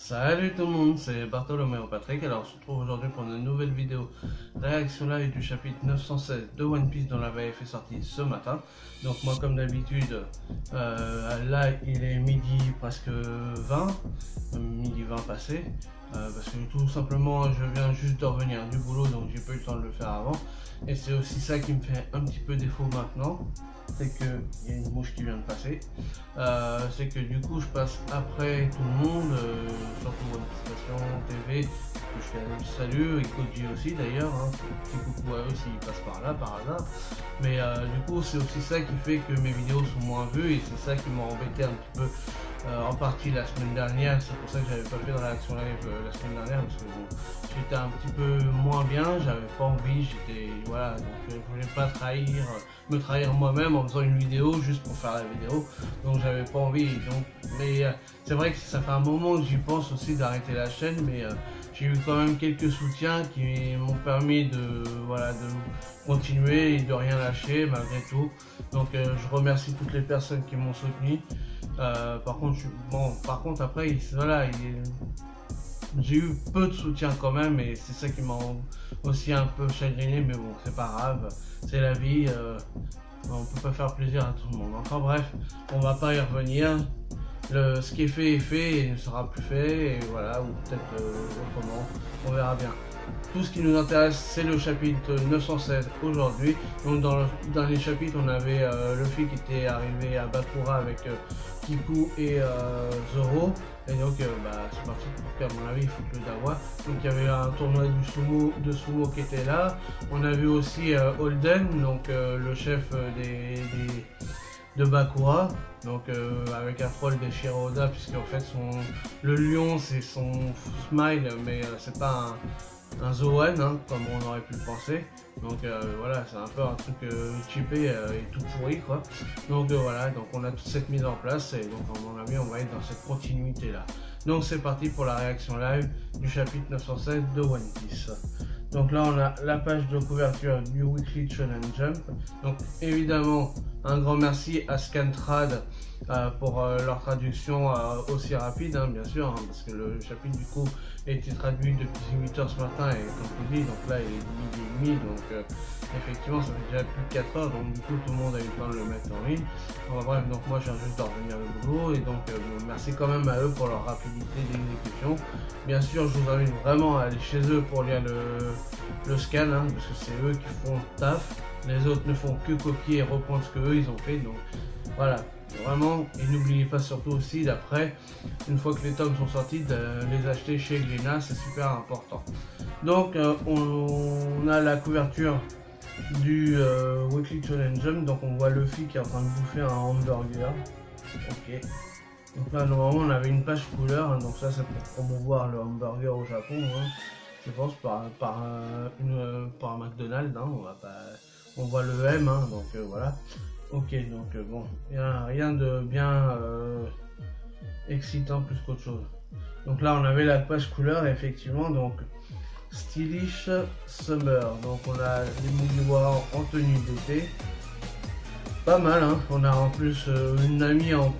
Salut tout le monde, c'est Bartholoméo Patrick. Alors on se retrouve aujourd'hui pour une nouvelle vidéo réaction live du chapitre 916 de One Piece dont la VF est sortie ce matin. Donc moi comme d'habitude, là il est midi presque 20, midi 20 passé, parce que tout simplement je viens juste de revenir du boulot donc j'ai pas eu le temps de le faire avant. Et c'est aussi ça qui me fait un petit peu défaut maintenant, c'est qu'il y a une mouche qui vient de passer, c'est que du coup je passe après tout le monde, surtout One Piece Station TV, que je salue, et Koji aussi d'ailleurs, hein, petit coucou à eux s'ils passent par là par hasard. Mais du coup c'est aussi ça qui fait que mes vidéos sont moins vues et c'est ça qui m'a embêté un petit peu en partie la semaine dernière. C'est pour ça que j'avais pas fait de réaction live la semaine dernière, parce que bon, j'étais un petit peu moins bien, j'avais pas envie, j'étais voilà, donc je voulais pas me trahir moi-même en faisant une vidéo juste pour faire la vidéo, donc j'avais pas envie. Donc, mais c'est vrai que ça fait un moment que j'y pense aussi d'arrêter la chaîne, mais j'ai eu quand même quelques soutiens qui m'ont permis de voilà de continuer et de rien lâcher malgré tout. Donc je remercie toutes les personnes qui m'ont soutenu. Par contre après voilà, j'ai eu peu de soutien quand même et c'est ça qui m'a aussi un peu chagriné, mais bon c'est pas grave, c'est la vie, on peut pas faire plaisir à tout le monde. Enfin bref, on va pas y revenir. Ce qui est fait et ne sera plus fait, et voilà, ou peut-être autrement, on verra bien. Tout ce qui nous intéresse, c'est le chapitre 916 aujourd'hui. Donc dans le dernier chapitre, on avait Luffy qui était arrivé à Bakura avec Kiku et Zoro. Et donc c'est parti pour qu'à mon avis il faut que le Dawa. Donc il y avait un tournoi de sumo qui était là. On a vu aussi Holden, donc le chef de Bakura, donc avec un troll des Shiroda, puisque en fait le lion c'est son smile, mais c'est pas un Zoan, hein, comme on aurait pu le penser. Donc voilà, c'est un peu un truc cheapé et tout pourri quoi. Donc voilà, donc on a toute cette mise en place et donc à mon avis on va être dans cette continuité là. Donc c'est parti pour la réaction live du chapitre 916 de One Piece. Donc là on a la page de couverture du Weekly Shonen Jump. Donc évidemment un grand merci à Scantrad pour leur traduction aussi rapide, hein, bien sûr, hein, parce que le chapitre du coup a été traduit depuis 8 h ce matin et comme tu dis, donc là il est midi et demi, donc effectivement ça fait déjà plus de 4 h, donc du coup tout le monde a eu le temps de le mettre en ligne. Enfin, bref, donc moi je viens juste de revenir au boulot et donc merci quand même à eux pour leur rapidité d'exécution. Bien sûr je vous invite vraiment à aller chez eux pour lire le scan, hein, parce que c'est eux qui font le taf. Les autres ne font que copier et reprendre ce que eux ils ont fait, donc voilà, vraiment. Et n'oubliez pas surtout aussi d'après, une fois que les tomes sont sortis, de les acheter chez Glénat, c'est super important. Donc on a la couverture du Weekly Shonen Jump, donc on voit Luffy qui est en train de bouffer un hamburger. Ok, donc là normalement on avait une page couleur, hein, donc ça c'est pour promouvoir le hamburger au Japon, hein, je pense par un McDonald's, hein, on voit le M, hein, donc voilà. Ok, donc bon, rien de bien excitant plus qu'autre chose. Donc là on avait la page couleur, effectivement, donc Stylish Summer, donc on a les Mugiwara en tenue d'été, pas mal, hein. On a en plus une amie en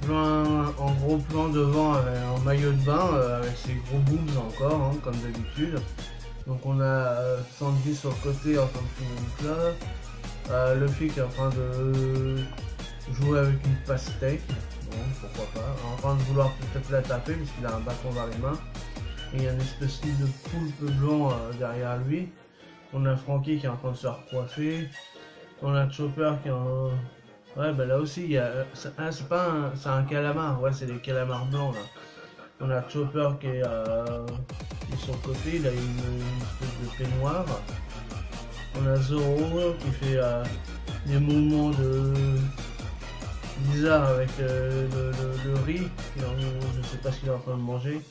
gros plan devant en maillot de bain avec ses gros boobs encore, hein, comme d'habitude. Donc on a Sanji sur le côté en train de fumer une clope. Luffy qui est en train de jouer avec une pastèque, bon pourquoi pas, en train de vouloir peut-être la taper puisqu'il a un bâton dans les mains. Et il y a une espèce de poulpe blanc derrière lui. On a Franky qui est en train de se recoiffer. On a Chopper qui est en... Ouais bah là aussi il y a... c'est un calamar, ouais c'est des calamars blancs là. On a Chopper qui est sur le côté, il a une espèce de peignoir. On a Zoro qui fait des mouvements bizarres avec le riz. Je sais pas ce qu'il est en train de manger.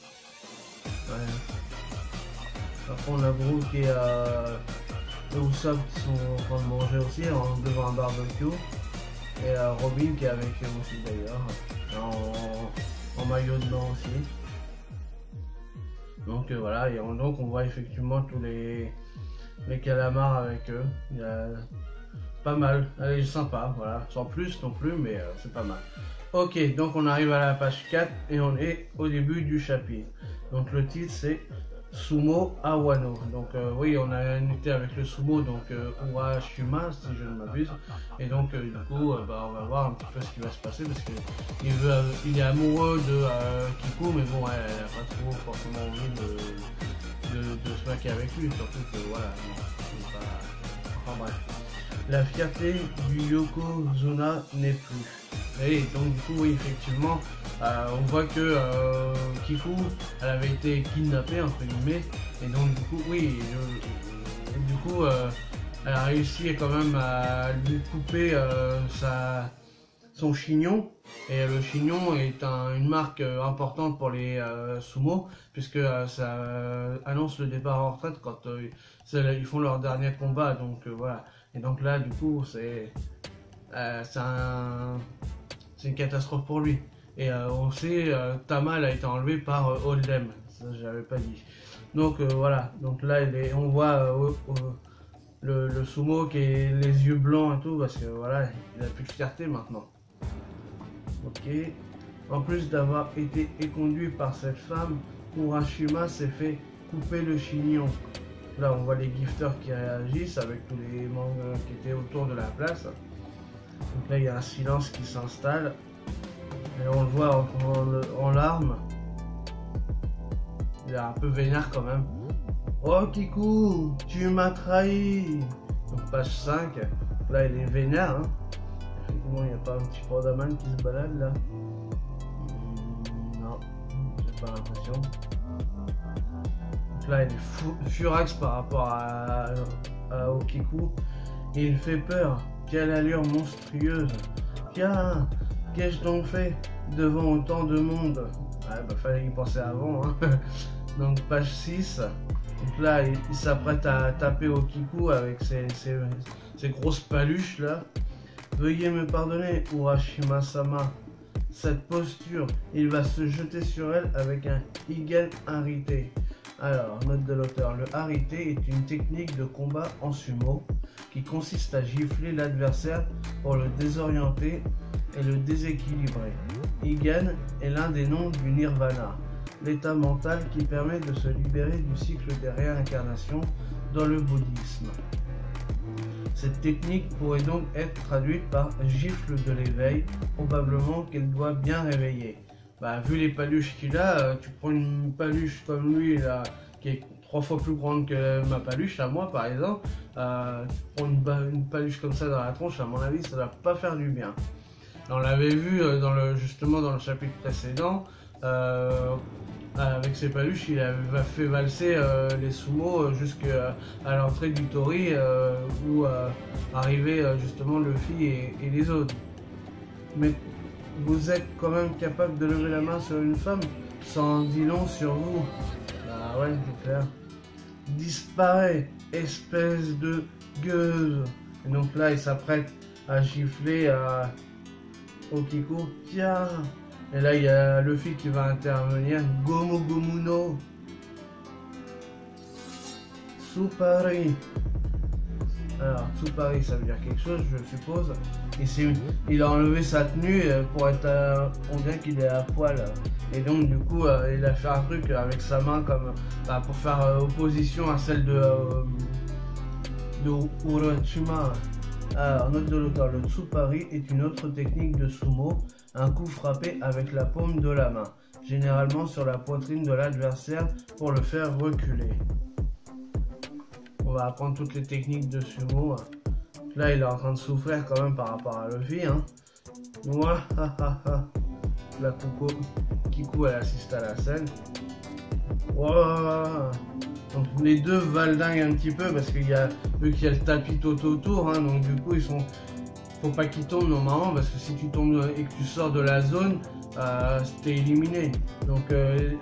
Ouais. Après on a Brooke et Usopp qui sont en train de manger aussi devant un barbecue. Et Robin qui est avec eux aussi d'ailleurs, en maillot de bain aussi. Donc voilà, et donc on voit effectivement tous les calamars avec eux. Il y a pas mal, elle est sympa, voilà, sans plus non plus, mais c'est pas mal. Ok, donc on arrive à la page 4 et on est au début du chapitre. Donc le titre c'est Sumo à Wano. Donc oui, on a été avec le sumo, donc Urashima si je ne m'abuse. Et donc du coup, on va voir un petit peu ce qui va se passer parce que il est amoureux de Kiku, mais bon, elle n'a pas trop forcément envie de se maquer avec lui, surtout que voilà, c'est pas... Enfin bref. La fierté du Yokozuna n'est plus. Et donc du coup, oui, effectivement, on voit que Kiku, elle avait été kidnappée entre guillemets, et donc du coup, oui, elle a réussi quand même à lui couper son chignon. Et le chignon est une marque importante pour les sumo, puisque ça annonce le départ en retraite quand ils font leur dernier combat. Donc voilà. Et donc là, du coup, c'est une catastrophe pour lui. Et on sait, Tama a été enlevé par Oldem. Ça, j'avais pas dit. Donc voilà. Donc là, on voit le sumo qui a les yeux blancs et tout, parce que voilà, il a plus de fierté maintenant. Ok. En plus d'avoir été éconduit par cette femme, Urashima s'est fait couper le chignon. Là, on voit les gifters qui réagissent avec tous les membres qui étaient autour de la place. Donc là, il y a un silence qui s'installe. Et on le voit en larmes. Il est un peu vénère quand même. Oh Kiku, tu m'as trahi. Donc page 5. Donc là, il est vénère. Hein. Effectivement, il n'y a pas un petit pandaman qui se balade là. Non, j'ai pas l'impression. Donc là, il est furax par rapport à Kiku. Il fait peur. Quelle allure monstrueuse. Tiens, qu'ai-je donc fait devant autant de monde? Ouais, bah fallait y penser avant. Hein. Donc page 6. Donc là, il s'apprête à taper au Kiku avec ses grosses paluches là. Veuillez me pardonner, Urashima-sama. Cette posture, il va se jeter sur elle avec un Igen harité. Alors, note de l'auteur, le harité est une technique de combat en sumo qui consiste à gifler l'adversaire pour le désorienter et le déséquilibrer. Igen est l'un des noms du nirvana, l'état mental qui permet de se libérer du cycle des réincarnations dans le bouddhisme. Cette technique pourrait donc être traduite par gifle de l'éveil, probablement qu'elle doit bien réveiller. Bah, vu les paluches qu'il a, tu prends une paluche comme lui là, qui est 3 fois plus grande que ma paluche à moi par exemple, tu prends une paluche comme ça dans la tronche, à mon avis ça va pas faire du bien. On l'avait vu justement dans le chapitre précédent, avec ses paluches, il avait fait valser les sumo jusqu'à l'entrée du Tori où arrivaient justement Luffy et les autres. Mais vous êtes quand même capable de lever la main sur une femme? Ça en dit long sur vous. Bah ouais, c'est clair. Disparaît, espèce de gueuse. Et donc là, il s'apprête à gifler au Kiku. Tiens. Et là, il y a Luffy qui va intervenir. Gomu Gomu no Tsupari. Alors, Tsupari, ça veut dire quelque chose, je suppose. Ici, il a enlevé sa tenue pour être... on dirait qu'il est à poil. Et donc, du coup, il a fait un truc avec sa main comme pour faire opposition à celle de Urashima. Alors, note de l'auteur, le Tsupari est une autre technique de sumo, un coup frappé avec la paume de la main, généralement sur la poitrine de l'adversaire pour le faire reculer. On va apprendre toutes les techniques de sumo. Là, il est en train de souffrir quand même par rapport à Luffy. Hein. Voilà, la Kiku, elle assiste à la scène. Wow. Donc les deux valdinguent un petit peu parce qu'il y a vu qu'il y a le tapis tout autour, hein, donc du coup faut pas qu'ils tombent normalement parce que si tu tombes et que tu sors de la zone, t'es éliminé. Donc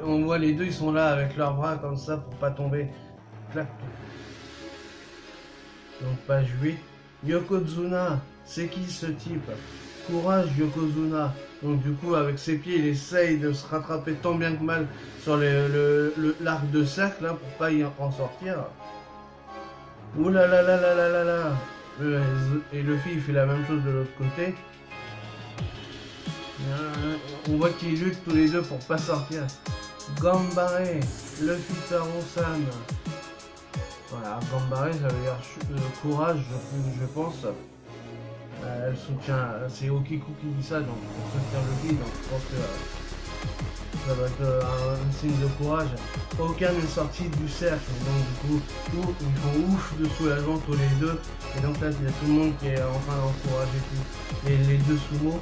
on voit les deux, ils sont là avec leurs bras comme ça pour pas tomber. Clac. Donc page 8. Yokozuna, c'est qui ce type? Courage Yokozuna. Donc du coup avec ses pieds il essaye de se rattraper tant bien que mal sur l'arc de cercle hein, pour pas y en sortir. Ouh là là là là là là là. Et Luffy il fait la même chose de l'autre côté. On voit qu'ils luttent tous les deux pour pas sortir. Gambare, le Fitarosan. Voilà, Gambare, ça veut dire courage, je pense. Elle soutient, c'est Okiku qui dit ça, donc elle soutient le Luffy, donc je pense que ça doit être un signe de courage. Aucun n'est sorti du cercle, donc du coup, ils font ouf de soulagement tous les deux. Et donc là, il y a tout le monde qui est en train d'encourager les deux sumo.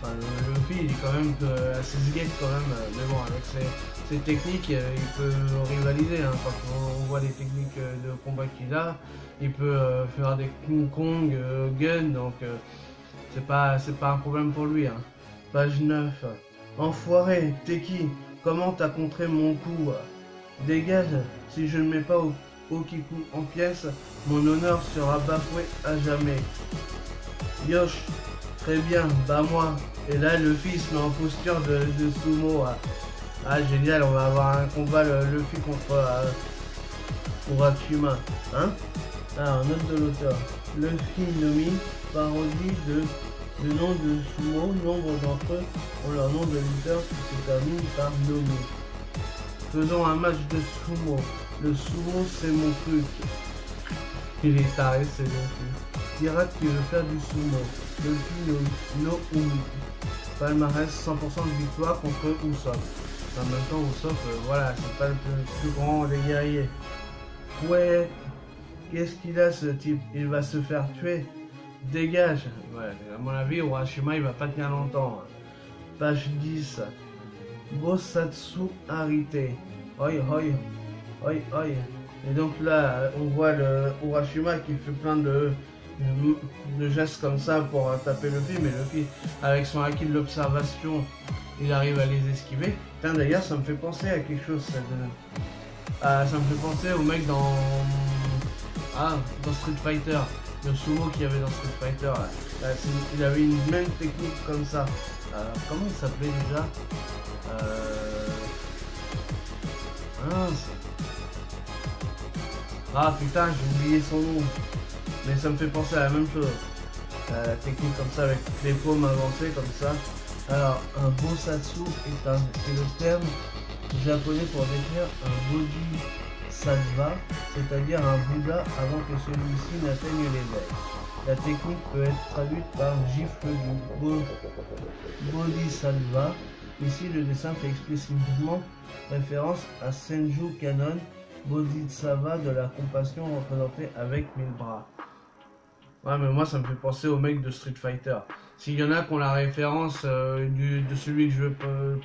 Enfin, le Luffy, il est quand même assez sgate quand même, mais bon, avec ses techniques, il peut rivaliser. Hein, quand on voit les techniques de combat qu'il a, il peut faire des King Kong, Gun, donc c'est pas un problème pour lui. Hein. Page 9. Enfoiré, t'es qui? Comment t'as contré mon coup? Dégage, si je ne mets pas Okiku en pièces, mon honneur sera bafoué à jamais. Yosh, très bien, bah moi. Et là, le fils met en posture de sumo. Ah, génial, on va avoir un combat Luffy contre Urashima. Hein? Alors, note de l'auteur. Luffy Nomi, parodie de nom de sumo. Nombre d'entre eux ont leur nom de lutteur qui se termine par Nomi. Faisons un match de sumo. Le sumo, c'est mon truc. Il est taré, c'est Luffy. Pirate qui veut faire du sumo. Luffy no Umi. Palmarès 100% de victoire contre Usopp. En même temps, Usopp, voilà, c'est pas le plus grand des guerriers. Ouais, qu'est-ce qu'il a ce type? Il va se faire tuer. Dégage. Ouais, à mon avis, Urashima, il va pas tenir longtemps. Page 10. Bosatsu Arite. Oi, oi, oi, oi. Et donc là, on voit le Urashima qui fait plein de gestes comme ça pour taper Luffy, mais Luffy, avec son acquis de l'observation, il arrive à les esquiver. Tiens, d'ailleurs, ça me fait penser à quelque chose. Ça me fait penser au mec dans Street Fighter, le sumo qu'il y avait dans Street Fighter. Là, il avait une même technique comme ça. Comment il s'appelait déjà? Ah putain, j'ai oublié son nom. Mais ça me fait penser à la même chose. La technique comme ça, avec les paumes avancées comme ça. Alors, un Bosatsu est le terme japonais pour décrire un Bodhisattva, c'est-à-dire un Bouddha avant que celui-ci n'atteigne l'éveil. La technique peut être traduite par gifle du Bodhisattva. Ici, le dessin fait explicitement référence à Senju Kanon, Bodhisattva de la compassion représenté avec 1000 bras. Ouais, mais moi, ça me fait penser au mec de Street Fighter. S'il y en a qui ont la référence de celui que je veux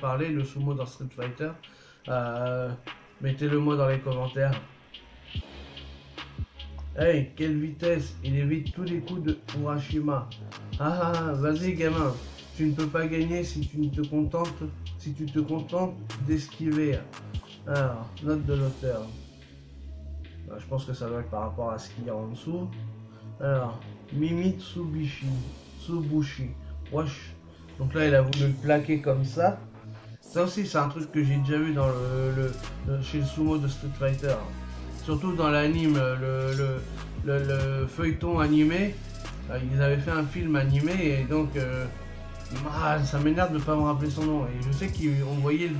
parler, le sumo dans Street Fighter, mettez-le moi dans les commentaires. Hey, quelle vitesse! Il évite tous les coups de Urashima. Vas-y gamin, tu ne peux pas gagner si tu te contentes d'esquiver. Alors, note de l'auteur. Je pense que ça doit être par rapport à ce qu'il y a en dessous. Alors, Mitsubishi, Tsubushi, wesh. Donc là, il a voulu le plaquer comme ça. Ça aussi, c'est un truc que j'ai déjà vu dans chez le sumo de Street Fighter. Surtout dans l'anime, le feuilleton animé. Ils avaient fait un film animé et donc ça m'énerve de ne pas me rappeler son nom. Et je sais qu'on voyait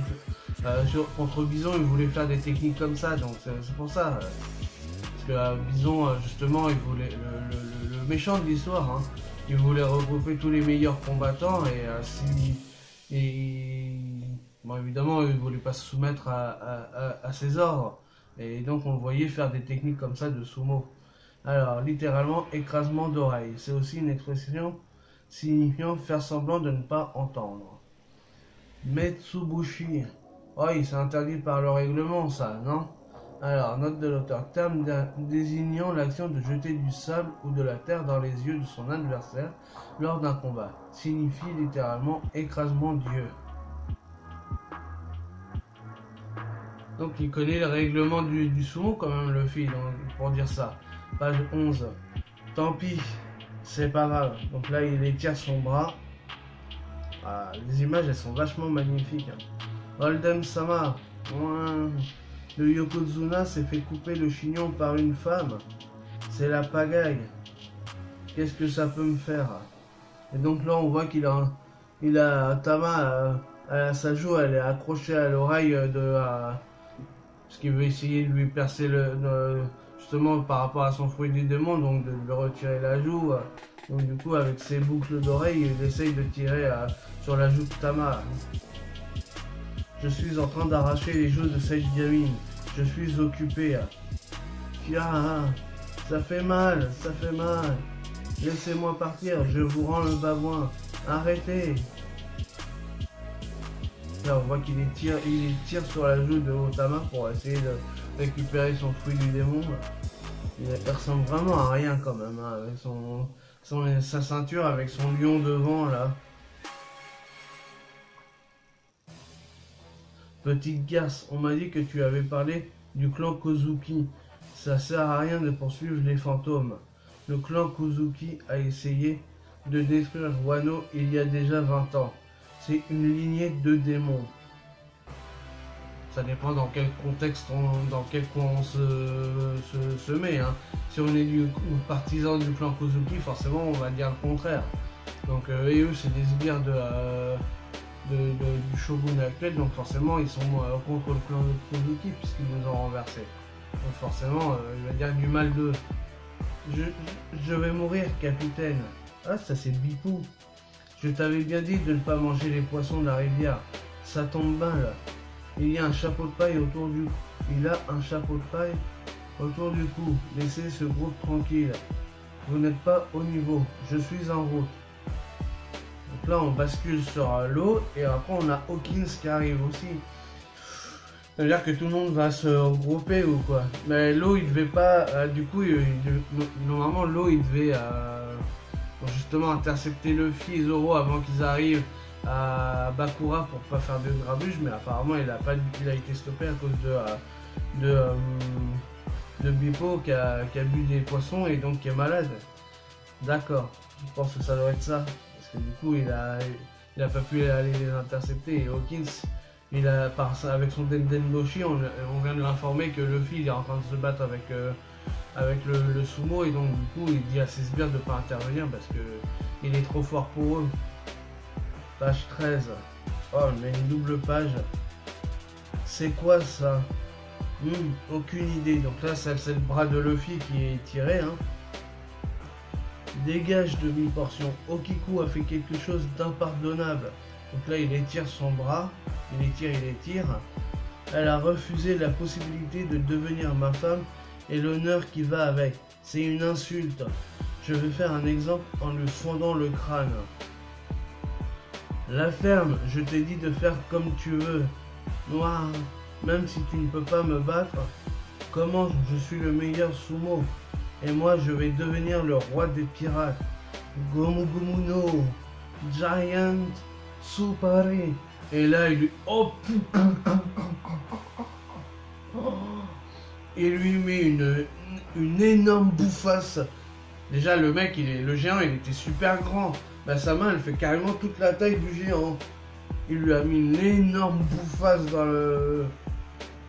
contre Bison, il voulait faire des techniques comme ça, donc c'est pour ça. Parce que Bison, justement, il voulait le méchant de l'histoire, hein, il voulait regrouper tous les meilleurs combattants bon, évidemment, il ne voulait pas se soumettre à ses ordres. Et donc on le voyait faire des techniques comme ça de sumo. Alors, littéralement, écrasement d'oreille. C'est aussi une expression signifiant faire semblant de ne pas entendre. Metsubushi. Oh, c'est interdit par le règlement, ça, non? Alors, note de l'auteur. Terme désignant l'action de jeter du sable ou de la terre dans les yeux de son adversaire lors d'un combat. Signifie littéralement écrasement d'yeux. Donc il connaît le règlement du sumo quand même, Luffy, pour dire ça. Page 11. Tant pis, c'est pas grave. Donc là il étire son bras. Les images elles sont vachement magnifiques. Oldem Sama. Le Yokozuna s'est fait couper le chignon par une femme. C'est la pagaille. Qu'est-ce que ça peut me faire? Et donc là on voit qu'il a Tama sa joue, elle est accrochée à l'oreille parce qu'il veut essayer de lui percer justement par rapport à son fruit du démon, donc de lui retirer la joue. Donc du coup, avec ses boucles d'oreilles, il essaye de tirer sur la joue de Tama. Je suis en train d'arracher les joues de cette gamine. Je suis occupé. Ah, ça fait mal, ça fait mal. Laissez-moi partir, je vous rends le babouin. Arrêtez. Là, on voit qu'il tire sur la joue de Otama pour essayer de récupérer son fruit du démon. Il ressemble vraiment à rien quand même, hein, avec sa ceinture, avec son lion devant là. Petite garce, on m'a dit que tu avais parlé du clan Kozuki. Ça sert à rien de poursuivre les fantômes. Le clan Kozuki a essayé de détruire Wano il y a déjà 20 ans. C'est une lignée de démons. Ça dépend dans quel contexte, dans quel coin on se met. Hein. Si on est partisan du clan Kozuki, forcément on va dire le contraire. Donc et eux c'est des sbires du shogun actuel, donc forcément ils sont contre le clan de Kozuki puisqu'ils nous ont renversés. Donc forcément il va dire du mal d'eux. Je vais mourir, capitaine. Ah, ça c'est Bipou. Je t'avais bien dit de ne pas manger les poissons de la rivière. Ça tombe bien là. Il y a un chapeau de paille autour du cou. Il a un chapeau de paille autour du cou. Laissez ce groupe tranquille. Vous n'êtes pas au niveau. Je suis en route. Donc là on bascule sur l'eau et après on a Hawkins qui arrive aussi. Ça veut dire que tout le monde va se regrouper ou quoi. Mais l'eau il devait pas. Du coup normalement l'eau il devait pour justement intercepter Luffy et Zoro avant qu'ils arrivent à Bakura pour pas faire de grabuge, mais apparemment il a été stoppé à cause de Bippo qui a bu des poissons et donc qui est malade. D'accord, je pense que ça doit être ça. Parce que du coup il a pas pu aller les intercepter et Hawkins avec son Dendoshi on vient de l'informer que Luffy il est en train de se battre avec le sumo et donc du coup il dit à ses sbires de ne pas intervenir parce que il est trop fort pour eux. Page 13. Oh, on a une double page. C'est quoi ça? Aucune idée. Donc là c'est le bras de Luffy qui est tiré. Hein. Dégage demi-portion. Okiku a fait quelque chose d'impardonnable. Donc là il étire son bras. Il étire. Elle a refusé la possibilité de devenir ma femme et l'honneur qui va avec. C'est une insulte. Je vais faire un exemple en lui fondant le crâne. La ferme, je t'ai dit de faire comme tu veux. Noir, même si tu ne peux pas me battre, comment je suis le meilleur sumo. Et moi je vais devenir le roi des pirates. Gomu Gomu no Giant Supari. Et là il lui... Oh putain. Il lui met une énorme bouffasse. Déjà le mec, le géant, il était super grand. Bah, sa main, elle fait carrément toute la taille du géant. Il lui a mis une énorme bouffasse dans le...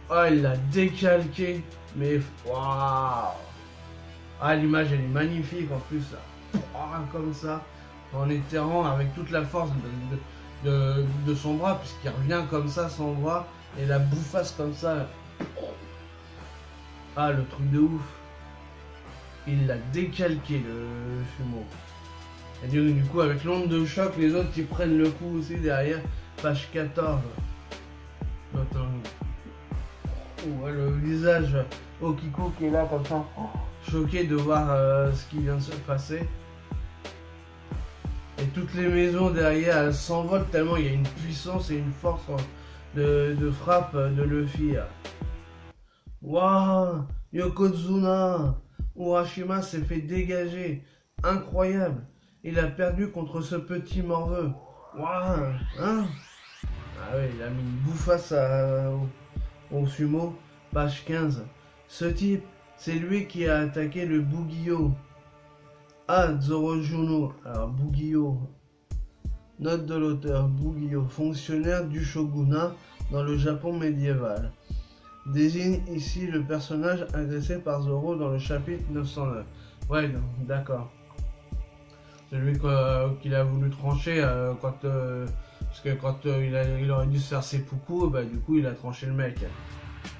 Ah, il l'a décalqué. Mais waouh. Ah, l'image, elle est magnifique en plus. Comme ça. En étirant avec toute la force de son bras. Puisqu'il revient comme ça, son bras. Et la bouffasse comme ça. Ah, le truc de ouf. Il l'a décalqué, le sumo. Et du coup, avec l'onde de choc, les autres ils prennent le coup aussi derrière. Page 14. Attends. Oh, le visage Okiku qui est là comme ça, choqué de voir ce qui vient de se passer. Et toutes les maisons derrière, elles s'envolent tellement il y a une puissance et une force de frappe de Luffy. Waouh, Yokozuna, Urashima s'est fait dégager. Incroyable. Il a perdu contre ce petit morveux. Waouh, hein? Ah oui, il a mis une bouffasse au sumo. Page 15. Ce type, c'est lui qui a attaqué le Bugio. Ah, Zorojuno. Alors, Bugio. Note de l'auteur. Bugio, fonctionnaire du shogunat dans le Japon médiéval. Désigne ici le personnage agressé par Zoro dans le chapitre 909. Ouais, d'accord. Celui qu'il a voulu trancher quand Parce que quand il aurait dû se faire seppuku, bah du coup il a tranché le mec.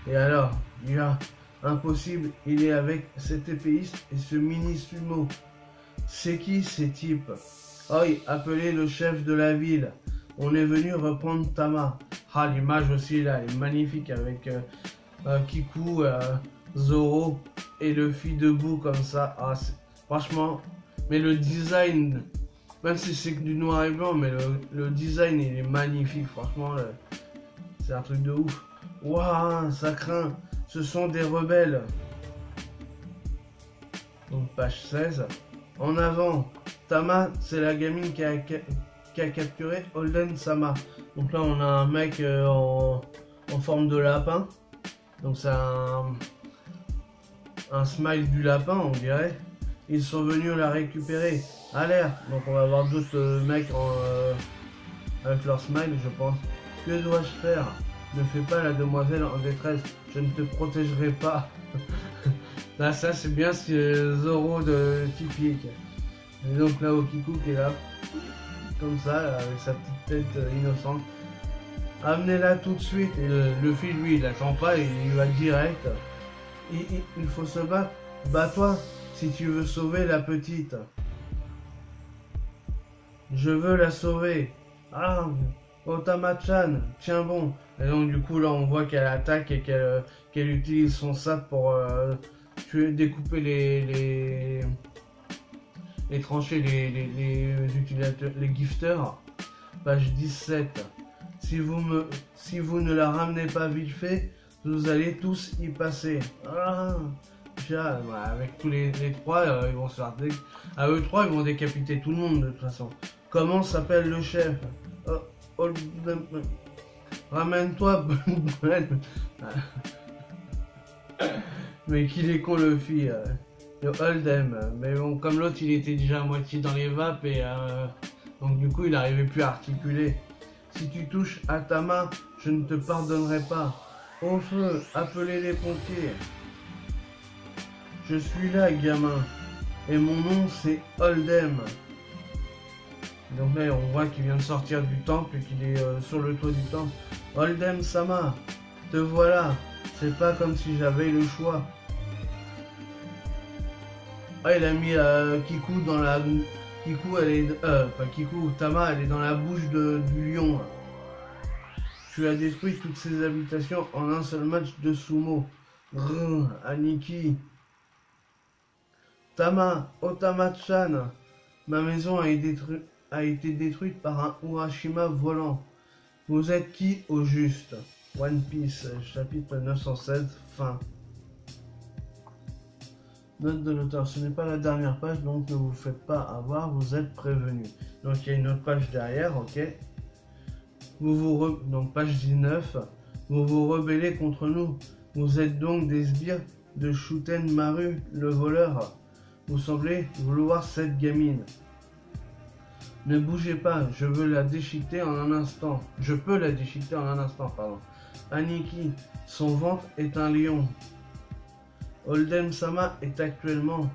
Et alors, il y a impossible, il est avec cet épéiste et ce mini sumo. C'est qui ces types? Oi, appelez le chef de la ville. On est venu reprendre Tama. Ah, l'image aussi là, elle est magnifique avec Kiku, Zoro et Luffy debout comme ça. Ah, franchement, mais le design, même si c'est que du noir et blanc, mais le design il est magnifique, franchement, c'est un truc de ouf. Waouh, ça craint, ce sont des rebelles. Donc page 16. En avant, Tama, c'est la gamine qui a capturé Holden Sama. Donc là on a un mec en forme de lapin. Donc c'est un smile du lapin on dirait. Ils sont venus la récupérer. Alerte. Donc on va voir d'autres mecs avec leur smile je pense. Que dois-je faire? Ne fais pas la demoiselle en détresse. Je ne te protégerai pas. Là ça c'est bien Zoro de Typique. Et donc là Okiku qui est là. Comme ça, avec sa petite tête innocente. Amenez-la tout de suite. Et le fils, lui, il attend pas, il va direct. Il faut se battre. Bats-toi si tu veux sauver la petite. Je veux la sauver. Ah, Otama-chan, tiens bon. Et donc du coup là on voit qu'elle attaque et qu'elle utilise son sabre pour découper les tranchées, les utilisateurs, les gifters. Page 17. Si vous ne la ramenez pas vite fait, vous allez tous y passer. Ah, déjà, avec tous les trois, ils vont se faire à eux trois, ils vont décapiter tout le monde de toute façon. Comment s'appelle le chef? Ramène-toi. Mais qu'il est con le fille. Holdem, mais bon, comme l'autre il était déjà à moitié dans les vapes et donc du coup il n'arrivait plus à articuler. Si tu touches à ta main, je ne te pardonnerai pas. Au feu, appelez les pompiers. Je suis là, gamin, et mon nom c'est Holdem. Donc là on voit qu'il vient de sortir du temple et qu'il est sur le toit du temple. Holdem Sama, te voilà. C'est pas comme si j'avais le choix. Ah, il a mis Kiku dans la... Kiku, elle est... pas Kiku, Tama, elle est dans la bouche du lion. Tu as détruit toutes ces habitations en un seul match de sumo. Brrr, Aniki. Tama, Otama-chan. Ma maison a été détruite par un Urashima volant. Vous êtes qui au juste? One Piece, chapitre 916, fin. Note de l'auteur, ce n'est pas la dernière page, donc ne vous faites pas avoir, vous êtes prévenus. Donc il y a une autre page derrière, ok. Donc page 19, vous vous rebellez contre nous. Vous êtes donc des sbires de Shuten Maru, le voleur. Vous semblez vouloir cette gamine. Ne bougez pas, je veux la déchiqueter en un instant. Je peux la déchiqueter en un instant, pardon. Aniki, son ventre est un lion. Holdem Sama est actuellement.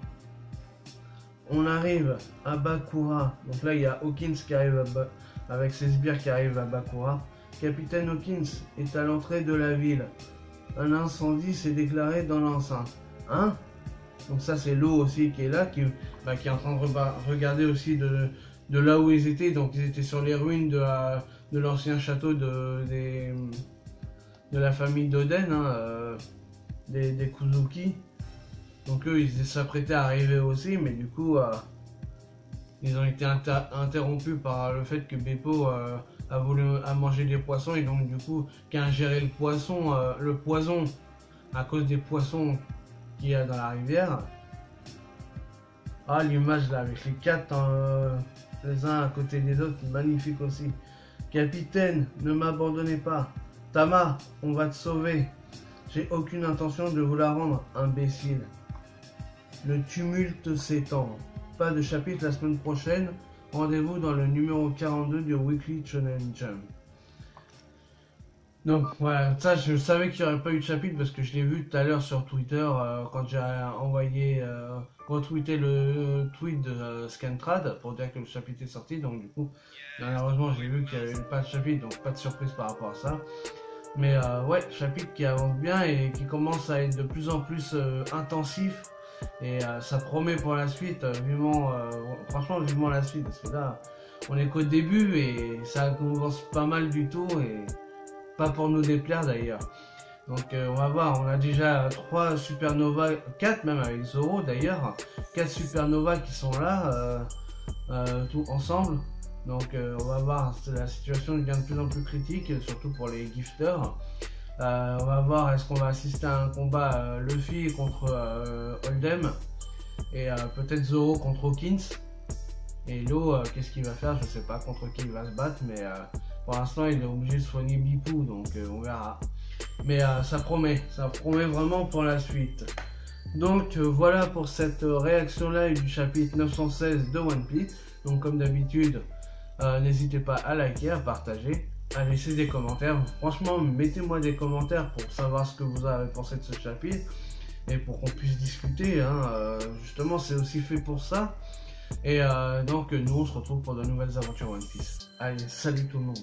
On arrive à Bakura. Donc là, il y a Hawkins qui arrive avec ses sbires qui arrivent à Bakura. Capitaine Hawkins est à l'entrée de la ville. Un incendie s'est déclaré dans l'enceinte. Hein? Donc ça, c'est l'eau aussi qui est là, qui est en train de regarder aussi de là où ils étaient. Donc ils étaient sur les ruines de l'ancien château de la famille d'Oden. Hein, des Kuzuki. Donc eux ils s'apprêtaient à arriver aussi, mais du coup ils ont été interrompus par le fait que Beppo a voulu manger des poissons et donc du coup qui a ingéré le poison à cause des poissons qu'il y a dans la rivière. Ah, l'image là avec les quatre les uns à côté des autres, magnifique aussi. Capitaine, ne m'abandonnez pas. Tama, on va te sauver. J'ai aucune intention de vous la rendre, imbécile. Le tumulte s'étend. Pas de chapitre la semaine prochaine. Rendez-vous dans le numéro 42 du Weekly Shonen Jump. Donc voilà, ça je savais qu'il n'y aurait pas eu de chapitre parce que je l'ai vu tout à l'heure sur Twitter quand j'ai envoyé, retweeté le tweet de Scantrad pour dire que le chapitre est sorti. Donc du coup, malheureusement j'ai vu qu'il n'y avait pas de chapitre, donc pas de surprise par rapport à ça. Mais ouais, chapitre qui avance bien et qui commence à être de plus en plus intensif. Et ça promet pour la suite, vivement, franchement vivement la suite parce que là on est qu'au début et ça commence pas mal du tout et pas pour nous déplaire d'ailleurs. Donc on va voir, on a déjà 3 supernovas, 4 même avec Zoro d'ailleurs, 4 supernovas qui sont là, tout ensemble. Donc on va voir, la situation devient de plus en plus critique, surtout pour les gifters. On va voir, est-ce qu'on va assister à un combat Luffy contre Oldem et peut-être Zoro contre Hawkins. Et Lo, qu'est-ce qu'il va faire? Je sais pas contre qui il va se battre, mais pour l'instant il est obligé de soigner Bipou, donc on verra. Mais ça promet vraiment pour la suite. Donc voilà pour cette réaction live du chapitre 916 de One Piece. Donc comme d'habitude, n'hésitez pas à liker, à partager, à laisser des commentaires. Franchement, mettez-moi des commentaires pour savoir ce que vous avez pensé de ce chapitre et pour qu'on puisse discuter. Justement, c'est aussi fait pour ça. Et donc nous on se retrouve pour de nouvelles aventures One Piece. Allez, salut tout le monde.